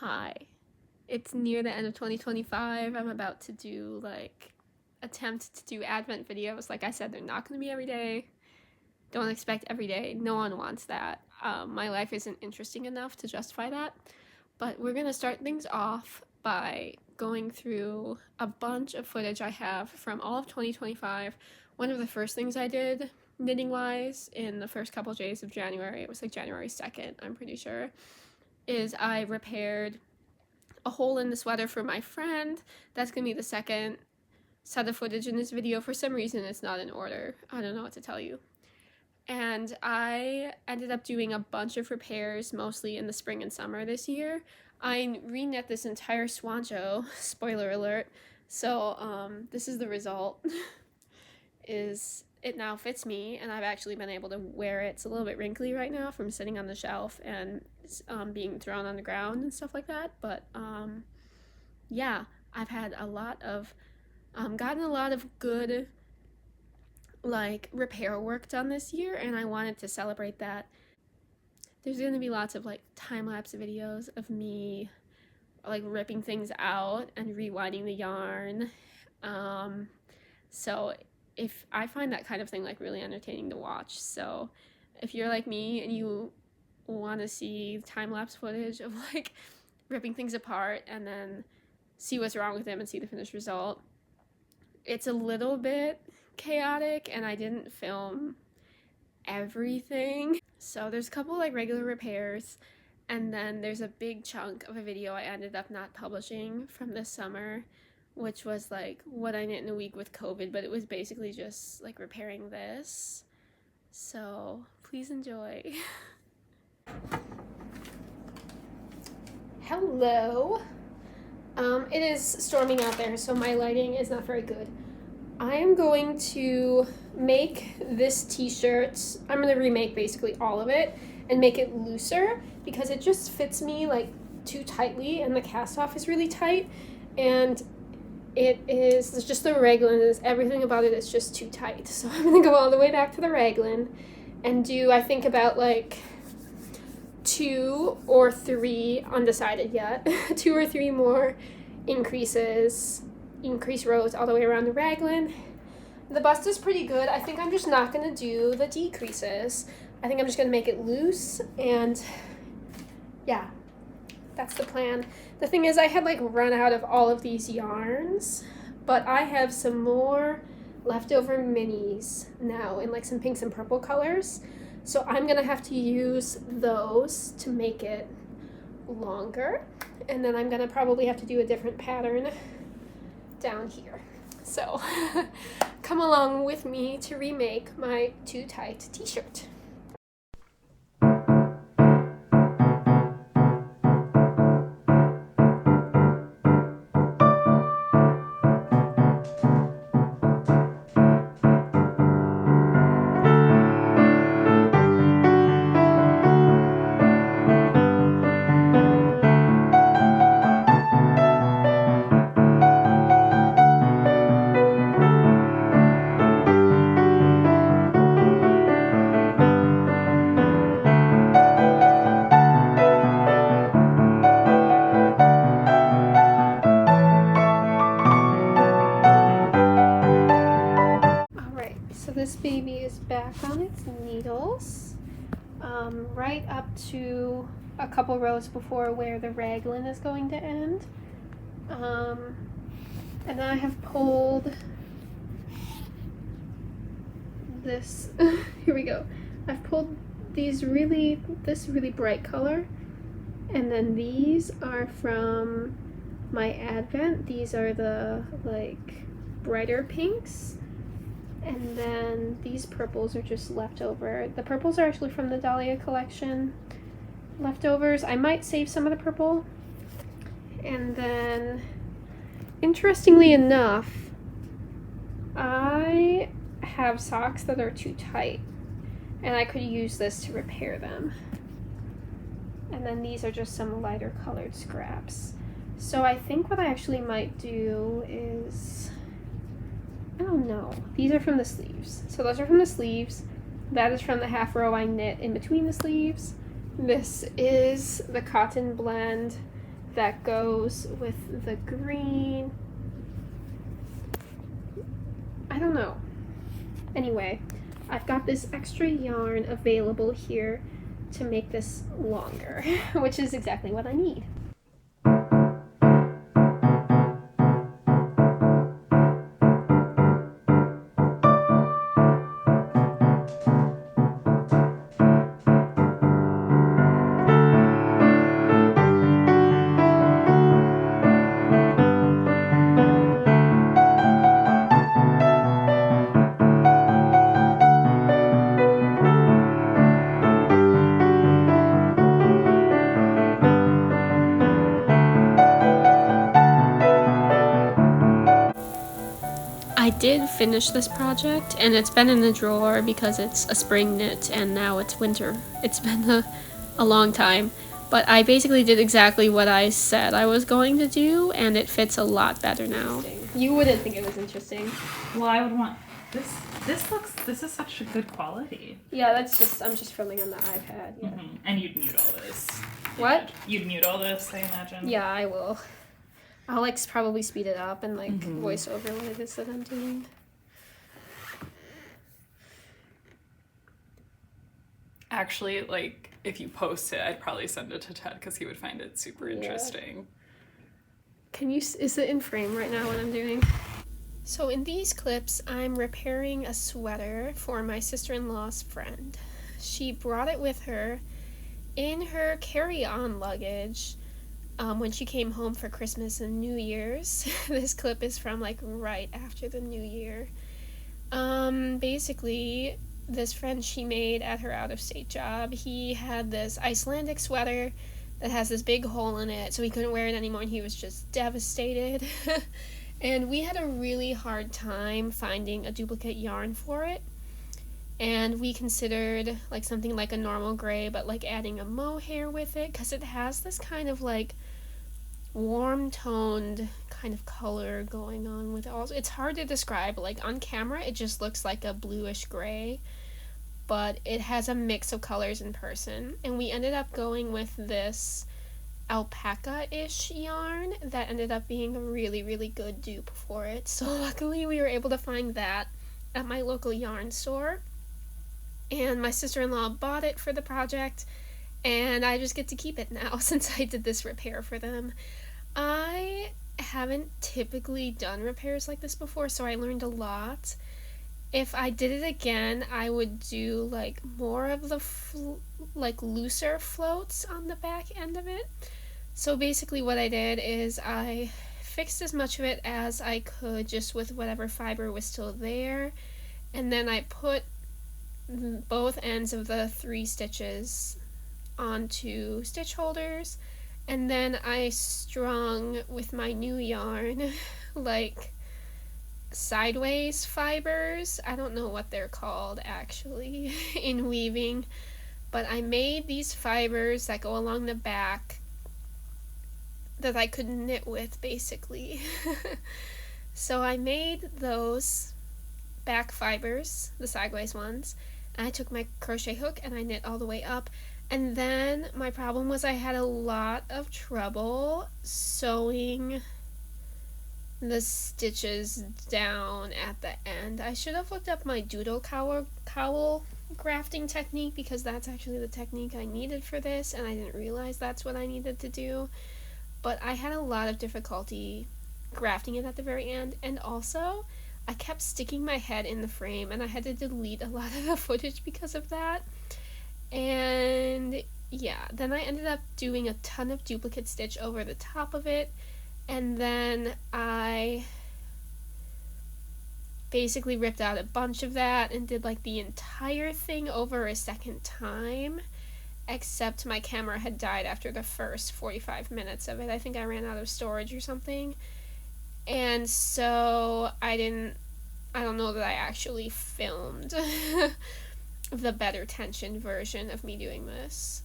Hi. It's near the end of 2025. I'm about to attempt to do Advent videos. Like I said, they're not going to be every day. Don't expect every day. No one wants that. My life isn't interesting enough to justify that. But we're going to start things off by going through a bunch of footage I have from all of 2025. One of the first things I did knitting-wise in the first couple of days of January, it was like January 2nd, I'm pretty sure, is I repaired a hole in the sweater for my friend. That's gonna be the second set of footage in this video. For some reason, it's not in order. I don't know what to tell you. And I ended up doing a bunch of repairs, mostly in the spring and summer this year. I re-knit this entire swancho, spoiler alert, so this is the result. It now fits me, and I've actually been able to wear it. It's a little bit wrinkly right now from sitting on the shelf and being thrown on the ground and stuff like that, but yeah, I've had gotten a lot of good repair work done this year, and I wanted to celebrate that. There's gonna be lots of time-lapse videos of me ripping things out and rewinding the yarn, so if I find that kind of thing really entertaining to watch. So if you're like me and you want to see time-lapse footage of ripping things apart and then see what's wrong with them and see the finished result, it's a little bit chaotic and I didn't film everything. So there's a couple regular repairs, and then there's a big chunk of a video I ended up not publishing from this summer, which was what I knit in a week with COVID, but it was basically just repairing this. So please enjoy. Hello. It is storming out there, so my lighting is not very good. I am going to make this t-shirt, I'm going to remake basically all of it and make it looser because it just fits me too tightly, and the cast off is really tight, and it's just the raglan, everything about it is just too tight. So I'm going to go all the way back to the raglan and do, I think, about 2 or 3, undecided yet, 2 or 3 more increase rows all the way around the raglan. The bust is pretty good. I think I'm just not going to do the decreases. I think I'm just going to make it loose, and yeah, that's the plan. The thing is, I had run out of all of these yarns, but I have some more leftover minis now in some pinks and purple colors. So I'm gonna have to use those to make it longer, and then I'm gonna probably have to do a different pattern down here. So come along with me to remake my too tight t-shirt. This baby is back on its needles, right up to a couple rows before where the raglan is going to end. And then I have pulled this, here we go. I've pulled this really bright color, and then these are from my Advent. These are the brighter pinks. And then these purples are just leftover. The purples are actually from the Dahlia collection leftovers. I might save some of the purple. And then, interestingly enough, I have socks that are too tight, and I could use this to repair them. And then these are just some lighter colored scraps. So I think what I actually might do is, I don't know. These are from the sleeves. So those are from the sleeves. That is from the half row I knit in between the sleeves. This is the cotton blend that goes with the green. I don't know. Anyway, I've got this extra yarn available here to make this longer, which is exactly what I need. I did finish this project, and it's been in the drawer because it's a spring knit and now it's winter. It's been a long time, but I basically did exactly what I said I was going to do, and it fits a lot better now. You wouldn't think it was interesting. Well, I would want this. This is such a good quality. Yeah, I'm just filming on the iPad. Yeah. Mm-hmm. And you'd mute all this. What? You'd mute all this, I imagine. Yeah, I will. I'll like probably speed it up and like voice over what it is that I'm doing. Actually, like, if you post it, I'd probably send it to Ted because he would find it super interesting. Is it in frame right now what I'm doing? So in these clips, I'm repairing a sweater for my sister-in-law's friend. She brought it with her in her carry-on luggage when she came home for Christmas and New Year's. This clip is from like right after the New Year. Basically, this friend she made at her out-of-state job, he had this Icelandic sweater that has this big hole in it, so he couldn't wear it anymore, and he was just devastated. And we had a really hard time finding a duplicate yarn for it, and we considered like something like a normal gray, but like adding a mohair with it, because it has this kind of like warm toned kind of color going on with it. Also, it's hard to describe. Like on camera it just looks like a bluish gray, but it has a mix of colors in person. And we ended up going with this alpaca-ish yarn that ended up being a really, really good dupe for it. So luckily we were able to find that at my local yarn store, and my sister-in-law bought it for the project, and I just get to keep it now since I did this repair for them. I haven't typically done repairs like this before, so I learned a lot. If I did it again, I would do like more of the like looser floats on the back end of it. So basically what I did is I fixed as much of it as I could just with whatever fiber was still there, and then I put both ends of the 3 stitches onto stitch holders, and then I strung with my new yarn like sideways fibers. I don't know what they're called actually in weaving, but I made these fibers that go along the back that I could knit with basically. So I made those back fibers, the sideways ones, and I took my crochet hook and I knit all the way up. And then my problem was I had a lot of trouble sewing the stitches down at the end. I should have looked up my doodle cowl grafting technique, because that's actually the technique I needed for this, and I didn't realize that's what I needed to do. But I had a lot of difficulty grafting it at the very end, and also I kept sticking my head in the frame, and I had to delete a lot of the footage because of that. And yeah, then I ended up doing a ton of duplicate stitch over the top of it, and then I basically ripped out a bunch of that and did like the entire thing over a second time, except my camera had died after the first 45 minutes of it. I think I ran out of storage or something, and so I don't know that I actually filmed the better tension version of me doing this.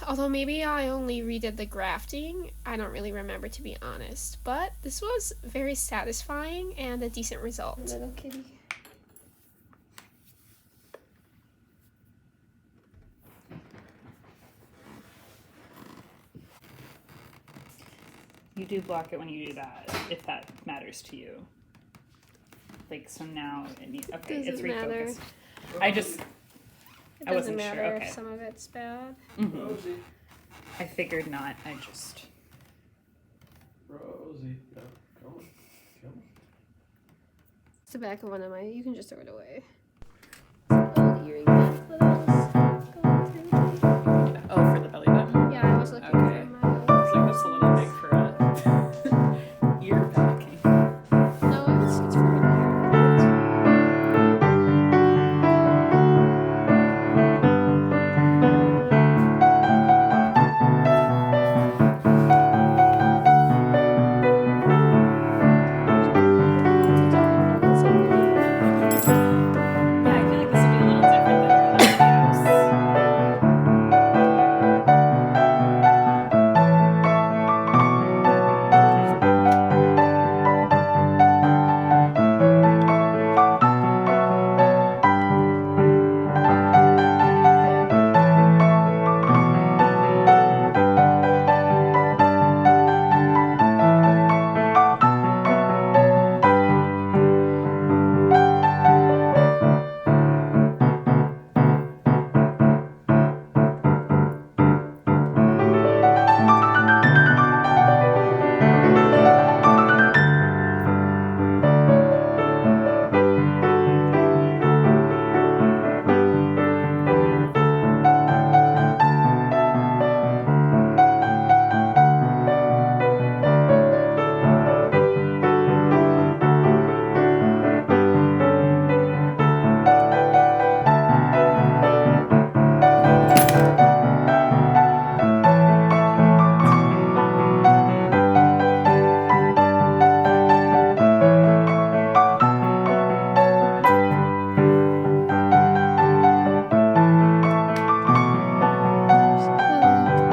Although maybe I only redid the grafting. I don't really remember, to be honest. But this was very satisfying and a decent result. Little kitty. You do block it when you do that, if that matters to you. Like, so now it needs, okay, it's refocused. It I doesn't wasn't matter sure, okay. if some of it's bad. Rosie. I figured not, I just. Rosie. No, come on. It's the back of one of my. You can just throw it away. It's an old earring necklace that I was going through. Oh, for the belly button? Yeah, I was looking Okay. for my. I was like, that's a little big for a ear backing. No, it's for an ear. Yeah, I feel like this would be a little different than your other videos.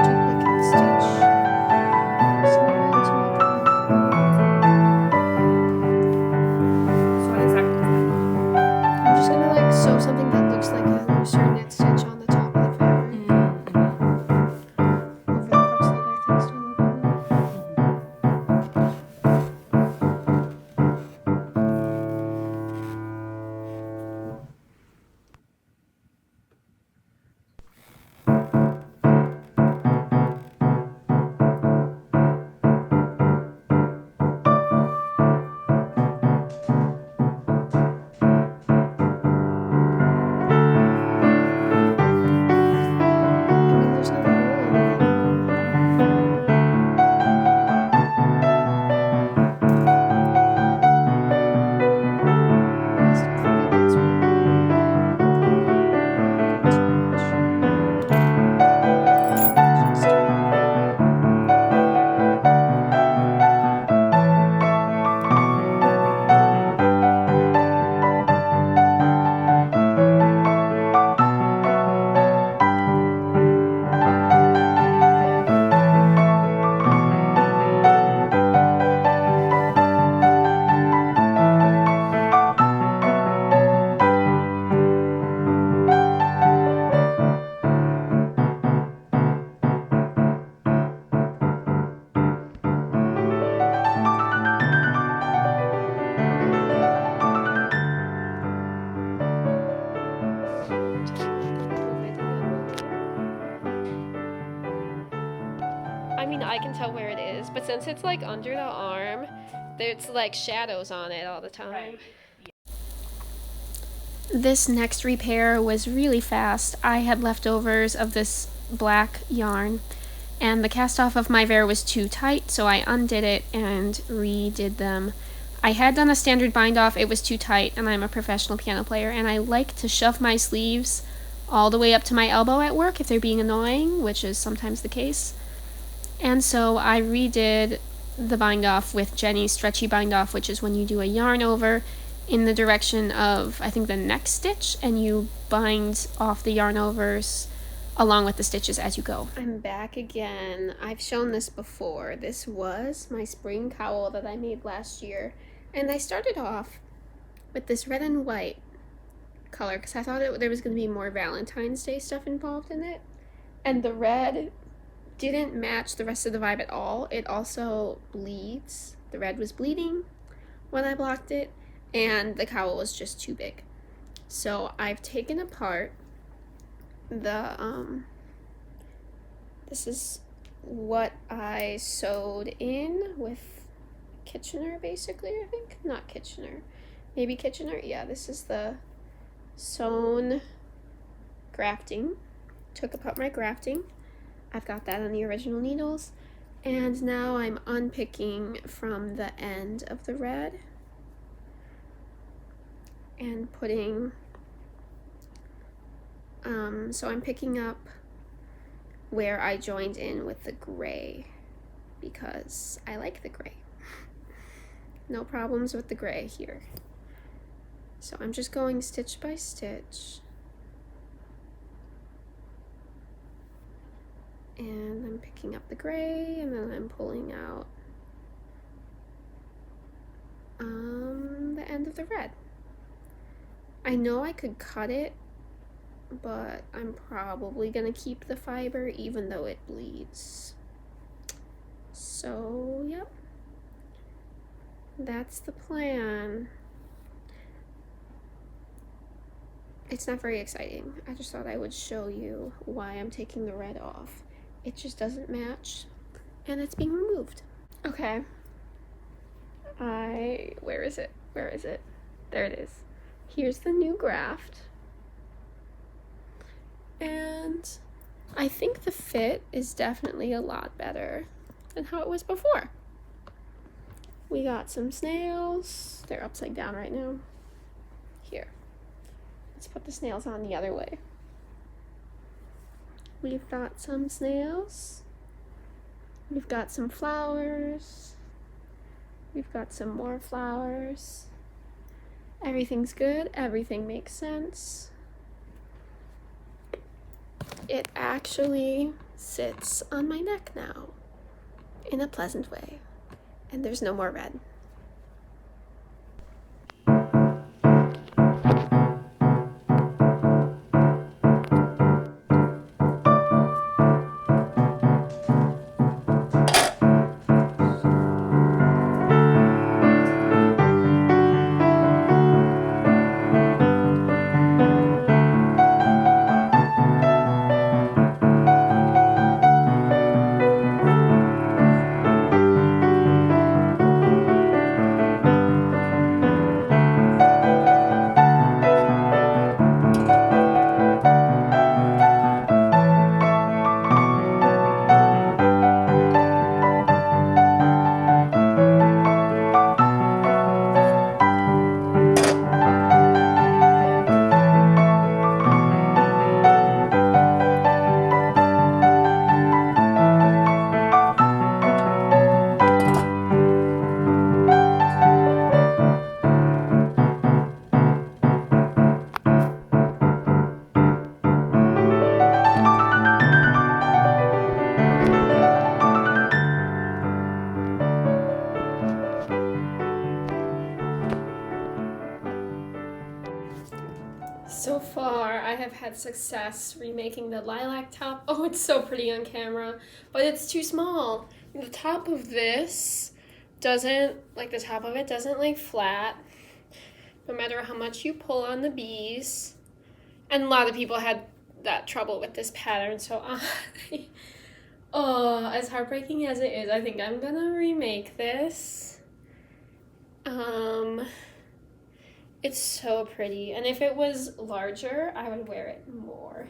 Duplicate stitch somewhere to make it look big. So what exactly does that mean? I'm just gonna like sew something that looks like a looser knit stitch on the top of the fabric over the parts that I think still look good. I mean, there's not really anything wrong. I still think it looks I mean, I can tell where it is, but since it's like under the arm, there's like shadows on it all the time. Right. This next repair was really fast. I had leftovers of this black yarn, and the cast off of my Vera was too tight, so I undid it and redid them. I had done a standard bind off, it was too tight, and I'm a professional piano player, and I like to shove my sleeves all the way up to my elbow at work if they're being annoying, which is sometimes the case. And so I redid the bind off with Jenny's stretchy bind off, which is when you do a yarn over in the direction of, I think, the next stitch, and you bind off the yarn overs along with the stitches as you go. I'm back again. I've shown this before. This was my spring cowl that I made last year, and I started off with this red and white color because I thought there was going to be more Valentine's Day stuff involved in it, and the red didn't match the rest of the vibe at all. It also bleeds. The red was bleeding when I blocked it, and the cowl was just too big. So I've taken apart the, this is what I sewed in with Kitchener, basically, I think. Not Kitchener. Maybe Kitchener? Yeah, this is the sewn grafting. Took apart my grafting. I've got that on the original needles. And now I'm unpicking from the end of the red and putting, so I'm picking up where I joined in with the gray because I like the gray. No problems with the gray here. So I'm just going stitch by stitch. And I'm picking up the gray, and then I'm pulling out the end of the red. I know I could cut it, but I'm probably gonna keep the fiber even though it bleeds. So, yep. That's the plan. It's not very exciting. I just thought I would show you why I'm taking the red off. It just doesn't match, and it's being removed. Okay. Where is it? Where is it? There it is. Here's the new graft. And I think the fit is definitely a lot better than how it was before. We got some snails. They're upside down right now. Here. Let's put the snails on the other way. We've got some snails. We've got some flowers. We've got some more flowers. Everything's good. Everything makes sense. It actually sits on my neck now in a pleasant way. And there's no more red. So far, I have had success remaking the lilac top. Oh, it's so pretty on camera, but it's too small. The top of this doesn't, like the top of it doesn't lay flat, no matter how much you pull on the bees. And a lot of people had that trouble with this pattern, so oh, as heartbreaking as it is, I think I'm gonna remake this. It's so pretty, and if it was larger, I would wear it more.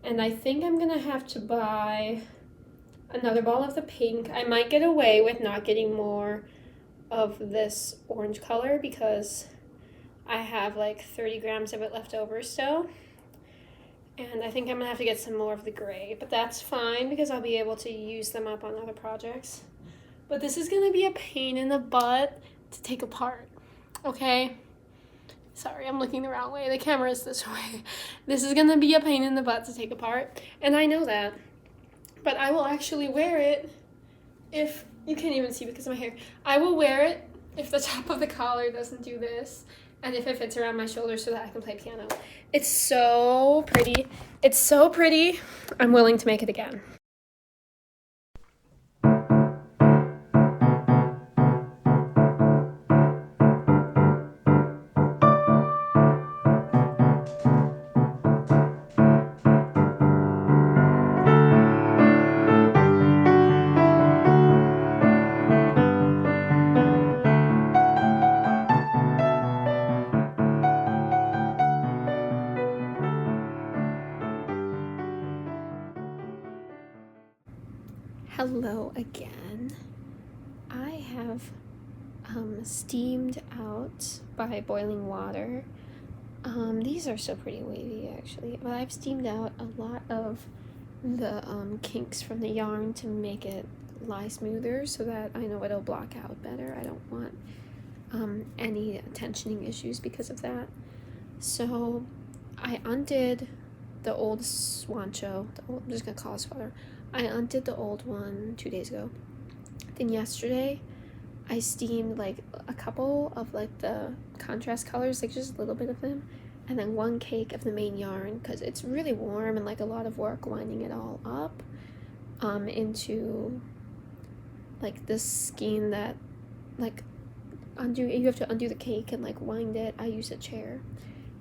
And I think I'm gonna have to buy another ball of the pink. I might get away with not getting more of this orange color because I have like 30 grams of it left over still. And I think I'm gonna have to get some more of the gray, but that's fine because I'll be able to use them up on other projects. But this is gonna be a pain in the butt to take apart, okay? Sorry, I'm looking the wrong way. The camera is this way. This is gonna be a pain in the butt to take apart, and I know that. But I will actually wear it if, you can't even see because of my hair. I will wear it if the top of the collar doesn't do this, and if it fits around my shoulders so that I can play piano. It's so pretty. It's so pretty. I'm willing to make it again. again. I have steamed out by boiling water. These are still pretty wavy actually, but I've steamed out a lot of the kinks from the yarn to make it lie smoother so that I know it'll block out better. I don't want any tensioning issues because of that. So I undid the old swancho, I'm just gonna call it sweater. I undid the old one 2 days ago. Then yesterday I steamed like a couple of like the contrast colors, like just a little bit of them, and then one cake of the main yarn because it's really warm and like a lot of work winding it all up into like this skein that like you have to undo the cake and like wind it. I use a chair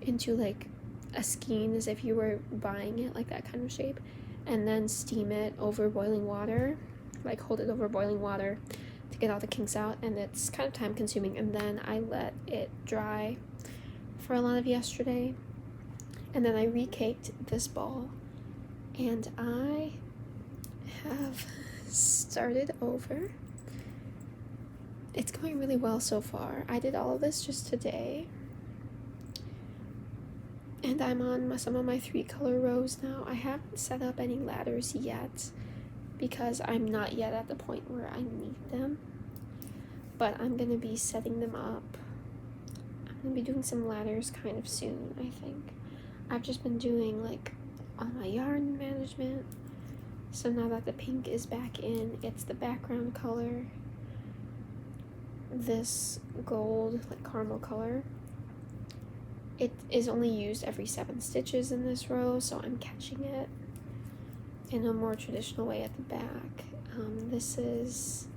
into like a skein as if you were buying it, like that kind of shape, and then steam it over boiling water, like hold it over boiling water to get all the kinks out, and it's kind of time consuming. And then I let it dry for a lot of yesterday, and then I recaked this ball, and I have started over. It's going really well so far. I did all of this just today, and I'm on some of my 3-color rows now. I haven't set up any ladders yet because I'm not yet at the point where I need them, but I'm going to be setting them up. I'm going to be doing some ladders kind of soon, I think. I've just been doing like all my yarn management, so now that the pink is back in, it's the background color, this gold like caramel color. It is only used every 7 stitches in this row, so I'm catching it in a more traditional way at the back. This is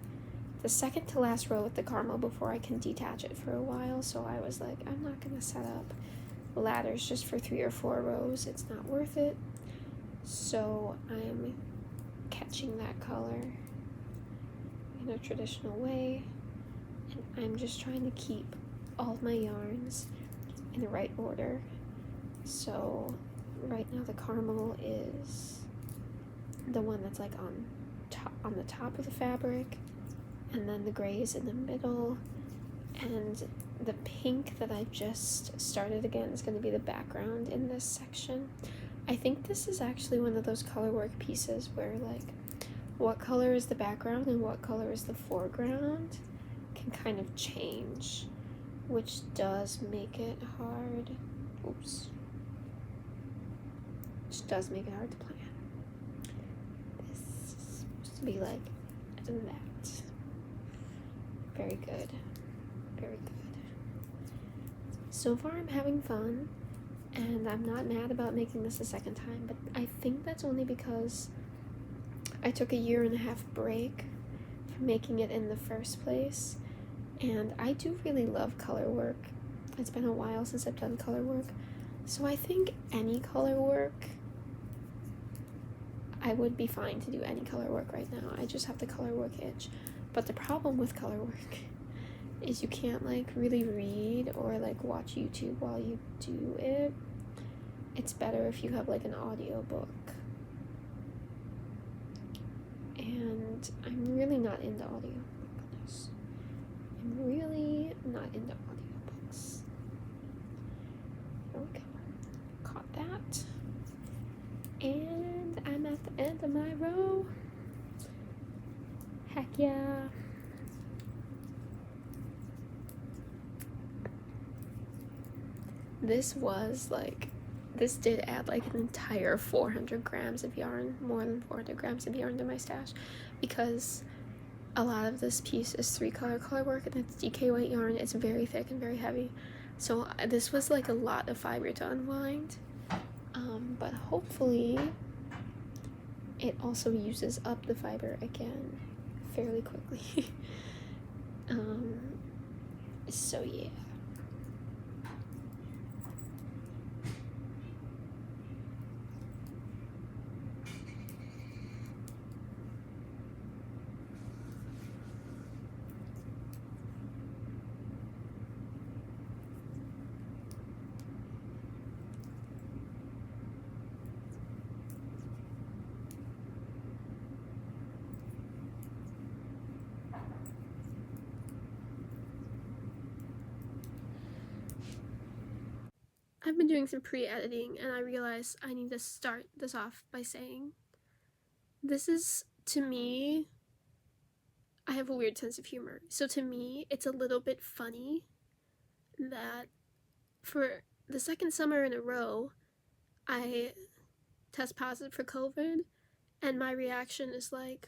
the second to last row with the caramel before I can detach it for a while, so I was like, I'm not gonna set up ladders just for 3 or 4 rows. It's not worth it. So I'm catching that color in a traditional way, and I'm just trying to keep all of my yarns in the right order. So right now the caramel is the one that's like on the top of the fabric, and then the gray is in the middle, and the pink that I just started again is going to be the background in this section. I think this is actually one of those color work pieces where like what color is the background and what color is the foreground can kind of change, which does make it hard. Oops. Which does make it hard to plan. This is supposed to be like that. Very good. Very good. So far I'm having fun, and I'm not mad about making this a second time, but I think that's only because I took a 1.5 year break from making it in the first place. And I do really love color work. It's been a while since I've done color work. So I think any color work, I would be fine to do any color work right now. I just have the color work itch. But the problem with color work is you can't like really read or like watch YouTube while you do it. It's better if you have like an audiobook. And I'm really not into audio. Goodness. I'm really not into audiobooks. There we go. Caught that. And I'm at the end of my row. Heck yeah. This did add like an entire 400 grams of yarn, more than 400 grams of yarn to my stash, because a lot of this piece is 3-color color work, and it's DK white yarn. It's very thick and very heavy, so this was like a lot of fiber to unwind, but hopefully it also uses up the fiber again fairly quickly. So yeah. I've been doing some pre-editing, and I realized I need to start this off by saying, this is, to me, I have a weird sense of humor. So to me, it's a little bit funny that for the second summer in a row, I test positive for COVID, and my reaction is like,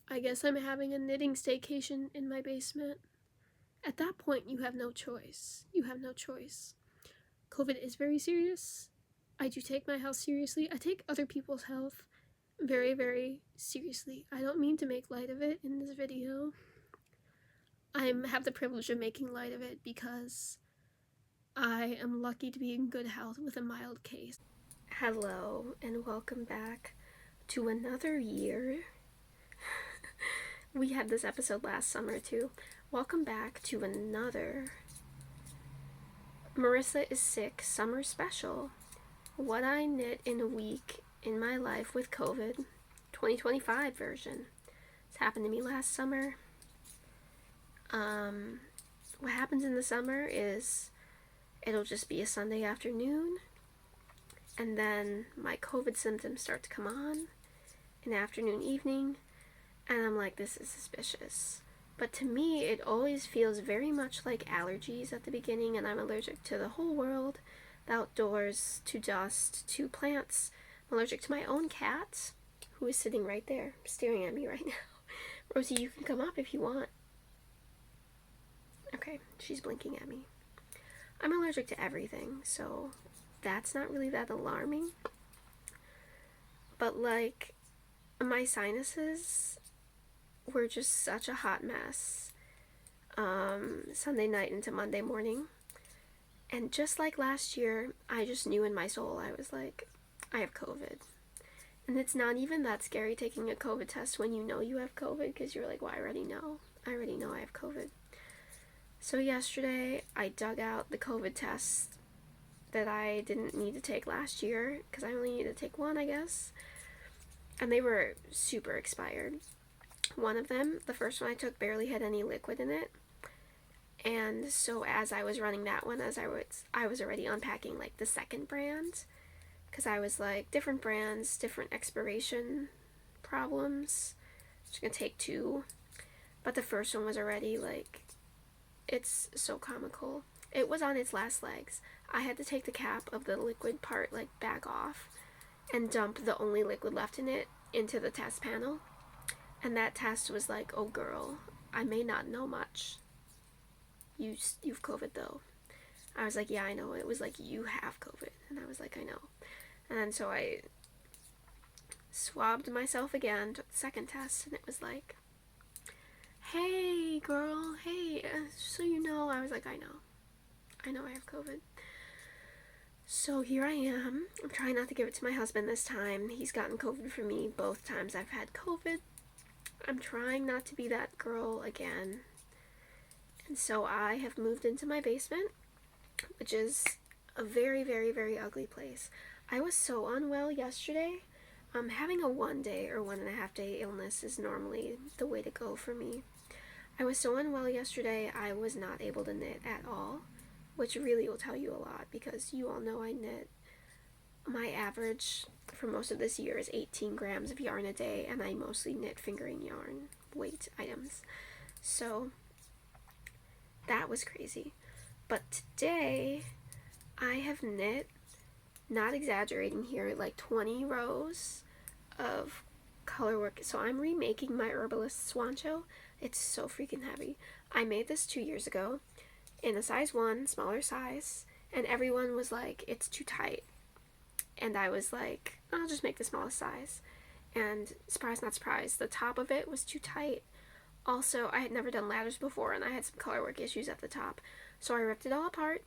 I guess I'm having a knitting staycation in my basement. At that point, you have no choice. You have no choice. COVID is very serious. I do take my health seriously. I take other people's health very, very seriously. I don't mean to make light of it in this video. I have the privilege of making light of it because I am lucky to be in good health with a mild case. Hello, and welcome back to another year. We had this episode last summer too. Welcome back to another Marissa is Sick summer special. What I knit in a week in my life with COVID, 2025 version. This happened to me last summer. What happens in the summer is it'll just be a Sunday afternoon, and then my COVID symptoms start to come on in the afternoon, evening, and I'm like, this is suspicious. But to me, it always feels very much like allergies at the beginning, and I'm allergic to the whole world, the outdoors, to dust, to plants. I'm allergic to my own cat, who is sitting right there, staring at me right now. Rosie, you can come up if you want. Okay, she's blinking at me. I'm allergic to everything, so that's not really that alarming. But, like, my sinuses were just such a hot mess Sunday night into Monday morning. And just like last year, I just knew in my soul, I was like, I have COVID. And it's not even that scary taking a COVID test when you know you have COVID, because you're like, well, I already know I have COVID. So yesterday, I dug out the COVID test that I didn't need to take last year, because I only needed to take one, I guess. And they were super expired. One of them, the first one I took, barely had any liquid in it. And so as I was running that one, I was already unpacking like the second brand, because I was like, different brands, different expiration problems. Just gonna take two. But the first one was already like, it's so comical. It was on its last legs. I had to take the cap of the liquid part like back off and dump the only liquid left in it into the test panel. And that test was like, oh girl, I may not know much. You've COVID though. I was like, yeah, I know. It was like, you have COVID. And I was like, I know. And so I swabbed myself again, took the second test, and it was like, hey girl, hey, so you know. I was like, I know I have COVID. So here I am. I'm trying not to give it to my husband this time. He's gotten COVID for me both times I've had COVID. I'm trying not to be that girl again. And so I have moved into my basement, which is a very, very, very ugly place. I was so unwell yesterday. Having a 1 day or 1.5 day illness is normally the way to go for me. I was so unwell yesterday, I was not able to knit at all, which really will tell you a lot, because you all know I knit. My average for most of this year is 18 grams of yarn a day, and I mostly knit fingering yarn weight items. So that was crazy. But today I have knit, not exaggerating here, like 20 rows of color work. So I'm remaking my Herbalist Swancho. It's so freaking heavy. I made this 2 years ago in a size 1, smaller size, and everyone was like, it's too tight. And I was like, I'll just make the smallest size. And surprise, not surprise, the top of it was too tight. Also, I had never done ladders before, and I had some colorwork issues at the top. So I ripped it all apart,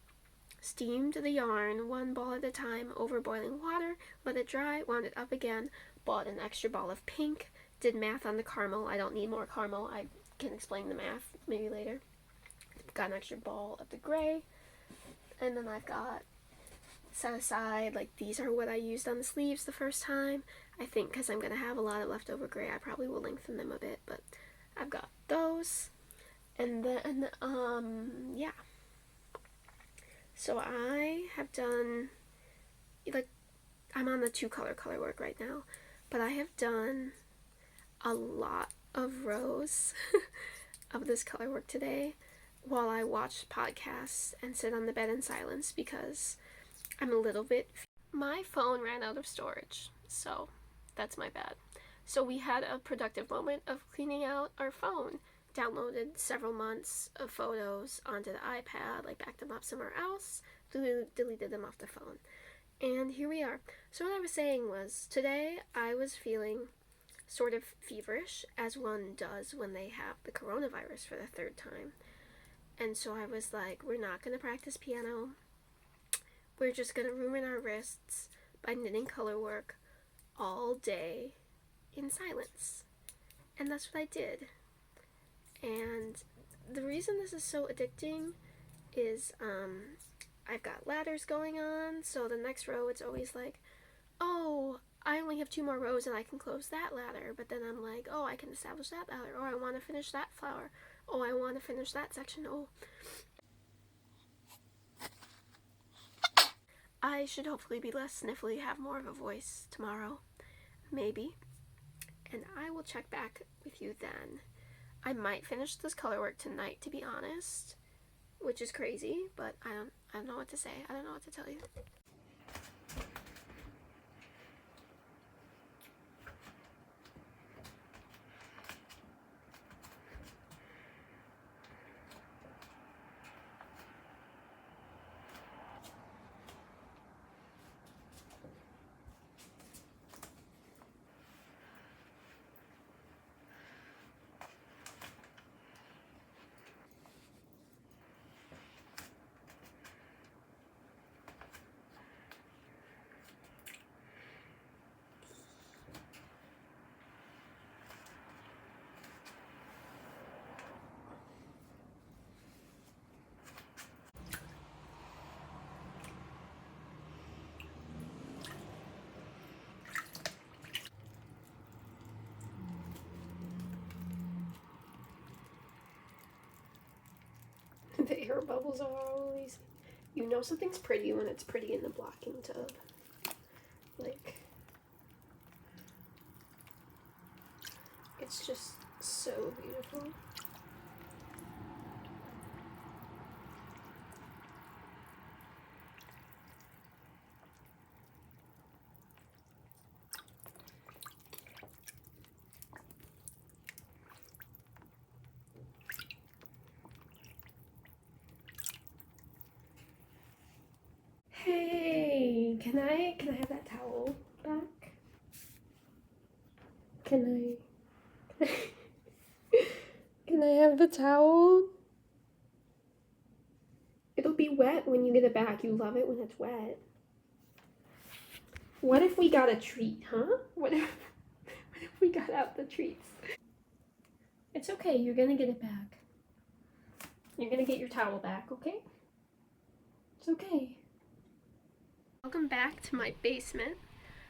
steamed the yarn 1 ball at a time over boiling water, let it dry, wound it up again, bought an extra ball of pink, did math on the caramel. I don't need more caramel. I can explain the math maybe later. Got an extra ball of the gray, and then I've got set aside, like, these are what I used on the sleeves the first time. I think because I'm going to have a lot of leftover gray, I probably will lengthen them a bit, but I've got those. And then, yeah. So I have done, like, I'm on the 2-color color work right now, but I have done a lot of rows of this color work today while I watch podcasts and sit on the bed in silence because I'm a little bit... My phone ran out of storage, so that's my bad. So we had a productive moment of cleaning out our phone. Downloaded several months of photos onto the iPad, like backed them up somewhere else, deleted them off the phone. And here we are. So what I was saying was, today I was feeling sort of feverish, as one does when they have the coronavirus for the 3rd time. And so I was like, we're not going to practice piano. We're just going to ruin our wrists by knitting color work all day in silence. And that's what I did. And the reason this is so addicting is I've got ladders going on, so the next row it's always like, oh, I only have 2 more rows and I can close that ladder, but then I'm like, oh, I can establish that ladder, or I want to finish that flower, oh, I want to finish that section, oh. I should hopefully be less sniffly, have more of a voice tomorrow, maybe, and I will check back with you then. I might finish this color work tonight, to be honest, which is crazy, but I don't know what to say. I don't know what to tell you. The air bubbles are always... You know something's pretty when it's pretty in the blocking tub. Like, it's just so beautiful. Hey, can I have that towel back? Can I have the towel? It'll be wet when you get it back. You love it when it's wet. What if we got a treat, huh? What if we got out the treats? It's okay, you're gonna get it back. You're gonna get your towel back, okay? It's okay. Welcome back to my basement.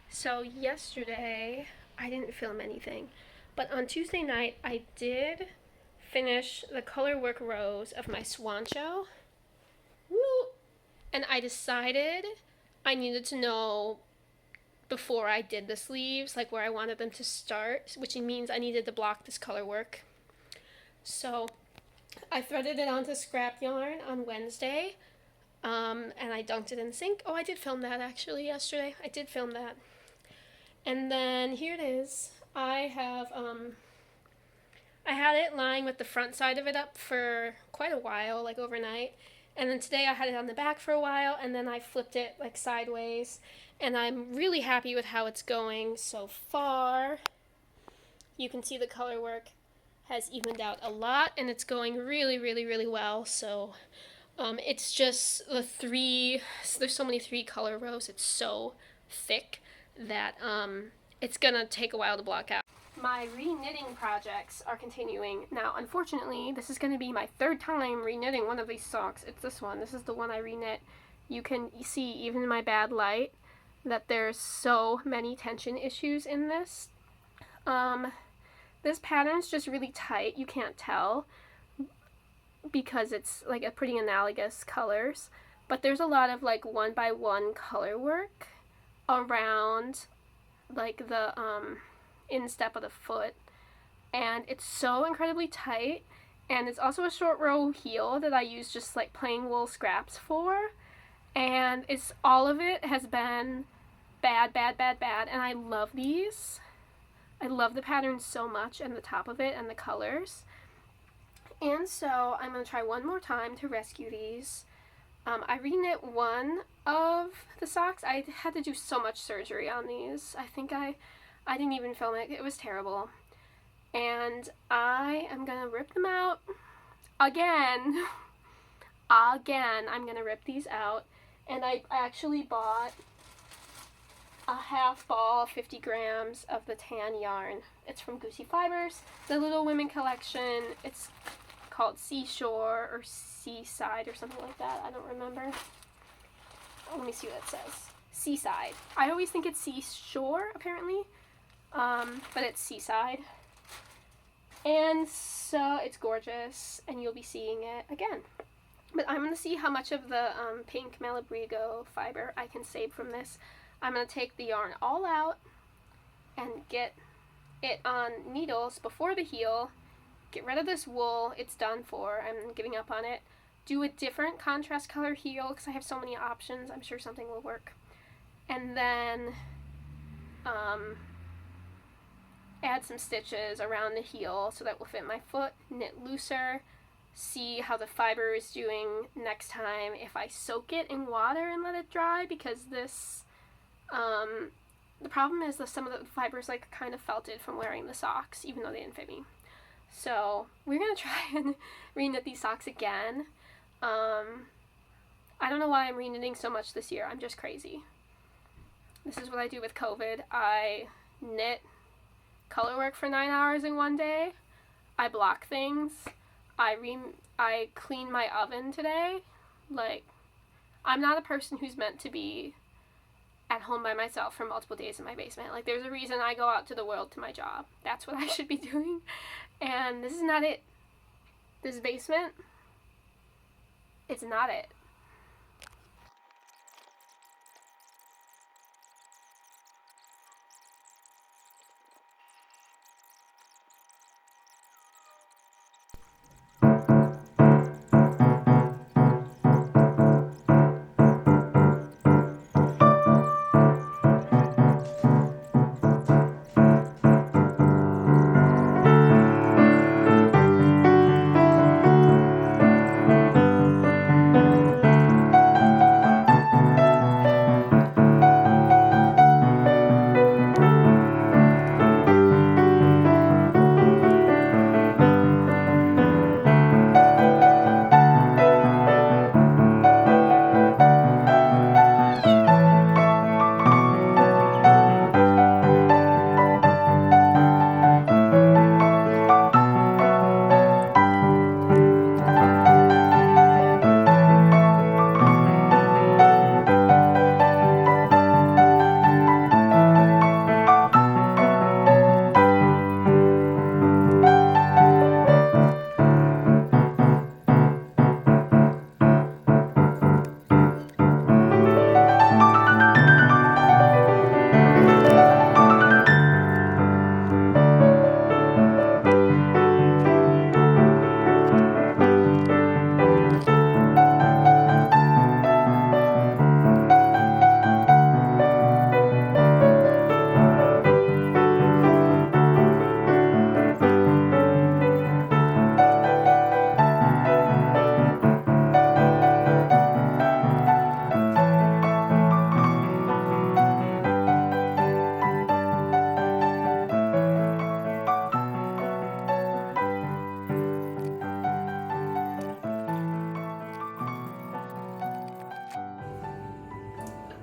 So yesterday, I didn't film anything, but on Tuesday night, I did finish the color work rows of my swan show. Woo! And I decided I needed to know before I did the sleeves, like where I wanted them to start, which means I needed to block this color work. So I threaded it onto scrap yarn on Wednesday, and I dunked it in the sink. Oh, I did film that actually yesterday. I did film that. And then here it is. I had it lying with the front side of it up for quite a while, like overnight. And then today I had it on the back for a while, and then I flipped it like sideways. And I'm really happy with how it's going so far. You can see the color work has evened out a lot, and it's going really, really, really well. So it's just there's so many 3-color rows, it's so thick that it's gonna take a while to block out. My re-knitting projects are continuing. Now, unfortunately, this is going to be my 3rd time re-knitting one of these socks. It's this one. This is the one I re-knit. You can see, even in my bad light, that there's so many tension issues in this. This pattern's just really tight. You can't tell because it's like a pretty analogous colors. but there's a lot of like 1x1 color work around like the instep of the foot, and it's so incredibly tight. And it's also a short row heel that I use just like plain wool scraps for, and it's all of it has been bad, and I love these. I love the pattern so much, and the top of it and the colors. And so I'm going to try one more time to rescue these. I reknit one of the socks. I had to do so much surgery on these. I think I didn't even film it. It was terrible. And I am going to rip them out again. Again, I'm going to rip these out. And I actually bought a half ball, 50 grams of the tan yarn. It's from Goosey Fibers, the Little Women collection. It's called Seashore or Seaside or something like that. I don't remember. Let me see what it says. Seaside. I always think it's Seashore, apparently, but it's Seaside. And so it's gorgeous, and you'll be seeing it again. But I'm going to see how much of the pink Malabrigo fiber I can save from this. I'm going to take the yarn all out and get it on needles before the heel. Get rid of this wool. It's done for. I'm giving up on it. Do a different contrast color heel because I have so many options. I'm sure something will work. And then add some stitches around the heel so that will fit my foot. Knit looser. See how the fiber is doing next time if I soak it in water and let it dry, because this the problem is that some of the fibers like kind of felted from wearing the socks, even though they didn't fit me. So we're gonna try and reknit these socks again. I don't know why I'm reknitting so much this year. I'm just crazy. This is what I do with COVID. I knit color work for 9 hours in one day. I block things. I clean my oven today. Like, I'm not a person who's meant to be at home by myself for multiple days in my basement. Like, there's a reason I go out to the world to my job. That's what I should be doing. And this is not it. This basement, it's not it.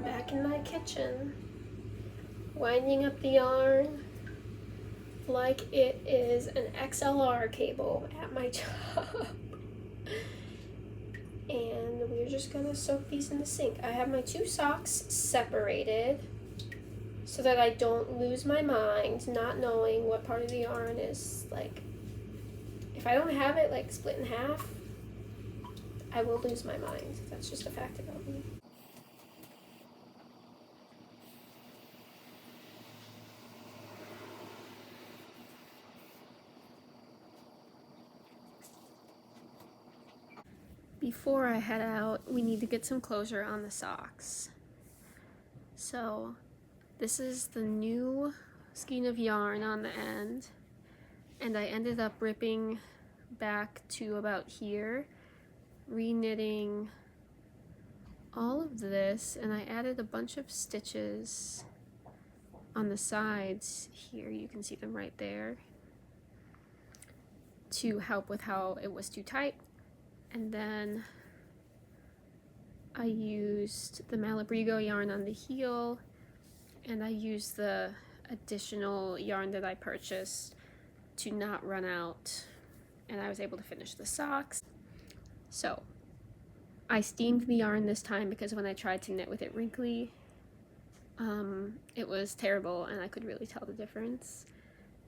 Back in my kitchen, winding up the yarn like it is an XLR cable at my job. And we're just gonna soak these in the sink. I have my two socks separated so that I don't lose my mind not knowing what part of the yarn is, like, if I don't have it like split in half, I will lose my mind. That's just a fact about me. Before I head out, we need to get some closure on the socks. So this is the new skein of yarn on the end, and I ended up ripping back to about here, re-knitting all of this, and I added a bunch of stitches on the sides here, you can see them right there, to help with how it was too tight. And then I used the Malabrigo yarn on the heel, and I used the additional yarn that I purchased to not run out, and I was able to finish the socks. So I steamed the yarn this time because when I tried to knit with it wrinkly, it was terrible and I could really tell the difference.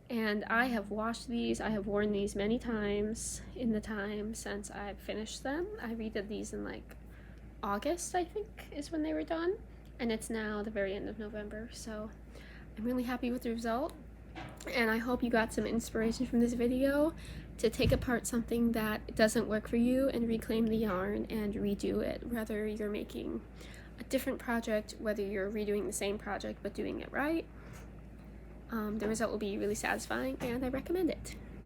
And I have washed these, I have worn these many times in the time since I've finished them. I redid these in like August, I think, is when they were done. And it's now the very end of November, so I'm really happy with the result. And I hope you got some inspiration from this video to take apart something that doesn't work for you and reclaim the yarn and redo it, whether you're making a different project, whether you're redoing the same project but doing it right. The result will be really satisfying and I recommend it.